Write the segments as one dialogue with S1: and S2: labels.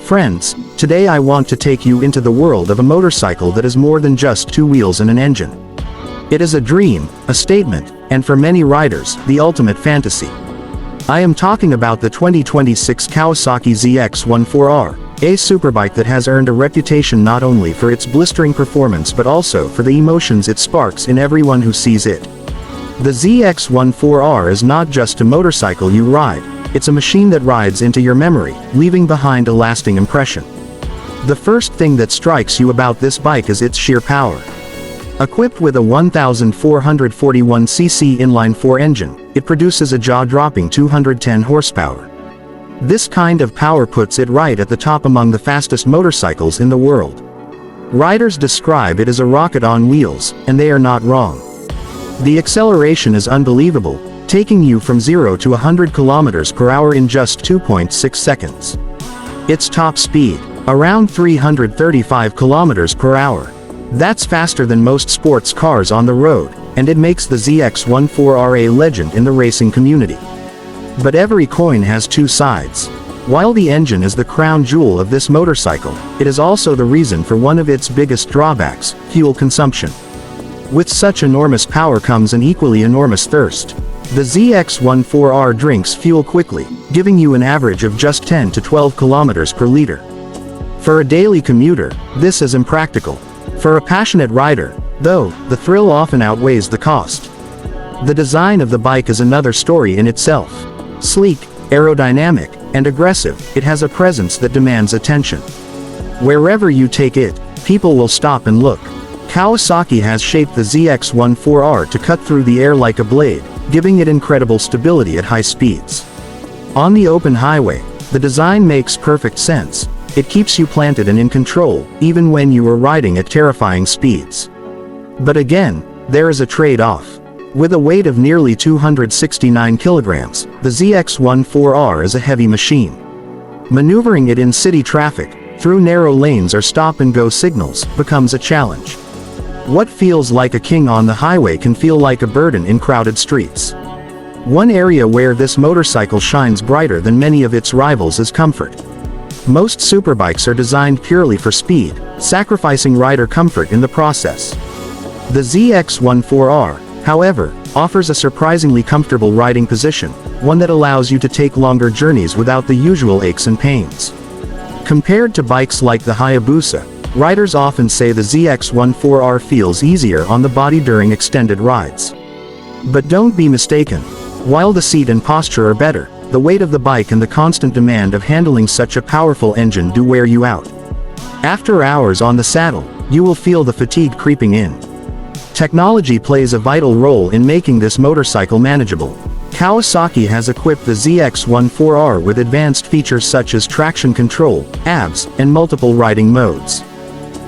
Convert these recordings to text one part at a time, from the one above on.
S1: Friends, today I want to take you into the world of a motorcycle that is more than just two wheels and an engine. It is a dream, a statement, and for many riders, the ultimate fantasy. I am talking about the 2026 Kawasaki ZX-14R, a superbike that has earned a reputation not only for its blistering performance but also for the emotions it sparks in everyone who sees it. The ZX-14R is not just a motorcycle you ride, it's a machine that rides into your memory, leaving behind a lasting impression. The first thing that strikes you about this bike is its sheer power. Equipped with a 1441cc inline-4 engine, it produces a jaw-dropping 210 horsepower. This kind of power puts it right at the top among the fastest motorcycles in the world. Riders describe it as a rocket on wheels, and they are not wrong. The acceleration is unbelievable, taking you from 0 to 100 km/h in just 2.6 seconds. Its top speed, around 335 km/h. That's faster than most sports cars on the road, and it makes the ZX-14R a legend in the racing community. But every coin has two sides. While the engine is the crown jewel of this motorcycle, it is also the reason for one of its biggest drawbacks, fuel consumption. With such enormous power comes an equally enormous thirst. The ZX-14R drinks fuel quickly, giving you an average of just 10 to 12 kilometers per liter. For a daily commuter, this is impractical. For a passionate rider, though, the thrill often outweighs the cost. The design of the bike is another story in itself. Sleek, aerodynamic, and aggressive, it has a presence that demands attention. Wherever you take it, people will stop and look. Kawasaki has shaped the ZX-14R to cut through the air like a blade, giving it incredible stability at high speeds. On the open highway, the design makes perfect sense. It keeps you planted and in control, even when you are riding at terrifying speeds. But again, there is a trade-off. With a weight of nearly 269 kilograms, the ZX-14R is a heavy machine. Maneuvering it in city traffic, through narrow lanes or stop-and-go signals, becomes a challenge. What feels like a king on the highway can feel like a burden in crowded streets. One area where this motorcycle shines brighter than many of its rivals is comfort. Most superbikes are designed purely for speed, sacrificing rider comfort in the process. The ZX-14R, however, offers a surprisingly comfortable riding position, one that allows you to take longer journeys without the usual aches and pains. Compared to bikes like the Hayabusa, riders often say the ZX-14R feels easier on the body during extended rides. But don't be mistaken. While the seat and posture are better, the weight of the bike and the constant demand of handling such a powerful engine do wear you out. After hours on the saddle, you will feel the fatigue creeping in. Technology plays a vital role in making this motorcycle manageable. Kawasaki has equipped the ZX-14R with advanced features such as traction control, ABS, and multiple riding modes.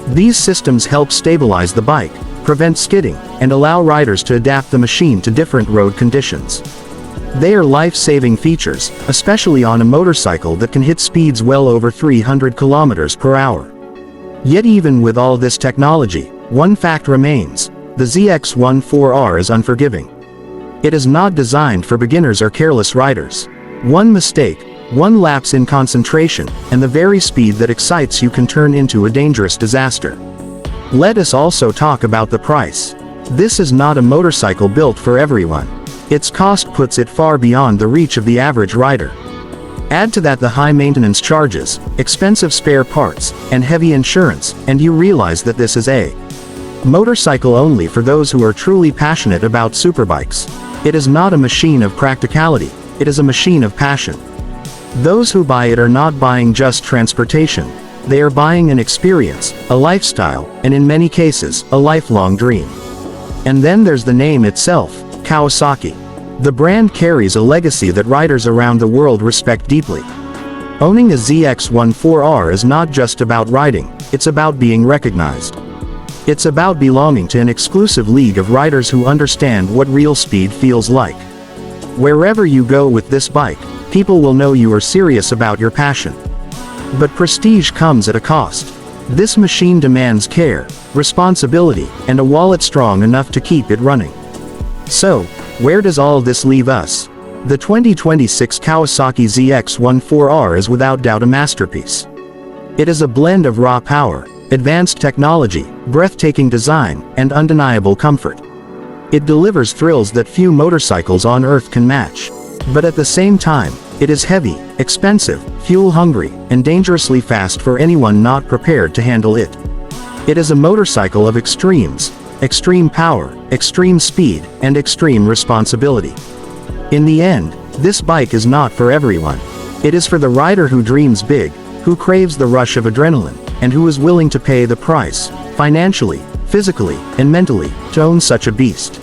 S1: These systems help stabilize the bike, prevent skidding, and allow riders to adapt the machine to different road conditions. They are life-saving features, especially on a motorcycle that can hit speeds well over 300 km/h. Yet even with all this technology, one fact remains: the ZX-14R is unforgiving. It is not designed for beginners or careless riders. One mistake, one lapse in concentration, and the very speed that excites you can turn into a dangerous disaster. Let us also talk about the price. This is not a motorcycle built for everyone. Its cost puts it far beyond the reach of the average rider. Add to that the high maintenance charges, expensive spare parts, and heavy insurance, and you realize that this is a motorcycle only for those who are truly passionate about superbikes. It is not a machine of practicality, it is a machine of passion. Those who buy it are not buying just transportation. They are buying an experience, a lifestyle, and in many cases, a lifelong dream. And then there's the name itself, Kawasaki. The brand carries a legacy that riders around the world respect deeply. Owning a ZX-14R is not just about riding, it's about being recognized. It's about belonging to an exclusive league of riders who understand what real speed feels like. Wherever you go with this bike, people will know you are serious about your passion. But prestige comes at a cost. This machine demands care, responsibility, and a wallet strong enough to keep it running. So, where does all this leave us? The 2026 Kawasaki ZX-14R is without doubt a masterpiece. It is a blend of raw power, advanced technology, breathtaking design, and undeniable comfort. It delivers thrills that few motorcycles on Earth can match. But at the same time, it is heavy, expensive, fuel-hungry, and dangerously fast for anyone not prepared to handle it. It is a motorcycle of extremes: extreme power, extreme speed, and extreme responsibility. In the end, this bike is not for everyone. It is for the rider who dreams big, who craves the rush of adrenaline, and who is willing to pay the price, financially, physically, and mentally, to own such a beast.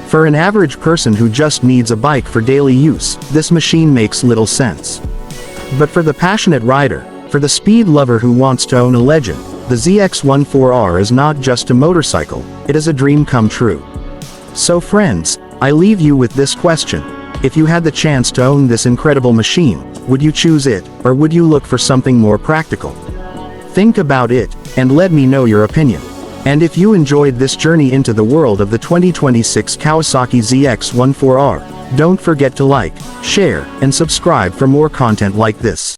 S1: For an average person who just needs a bike for daily use, this machine makes little sense. But for the passionate rider, for the speed lover who wants to own a legend, the ZX-14R is not just a motorcycle, it is a dream come true. So friends, I leave you with this question: if you had the chance to own this incredible machine, would you choose it, or would you look for something more practical? Think about it, and let me know your opinion. And if you enjoyed this journey into the world of the 2026 Kawasaki ZX-14R, don't forget to like, share, and subscribe for more content like this.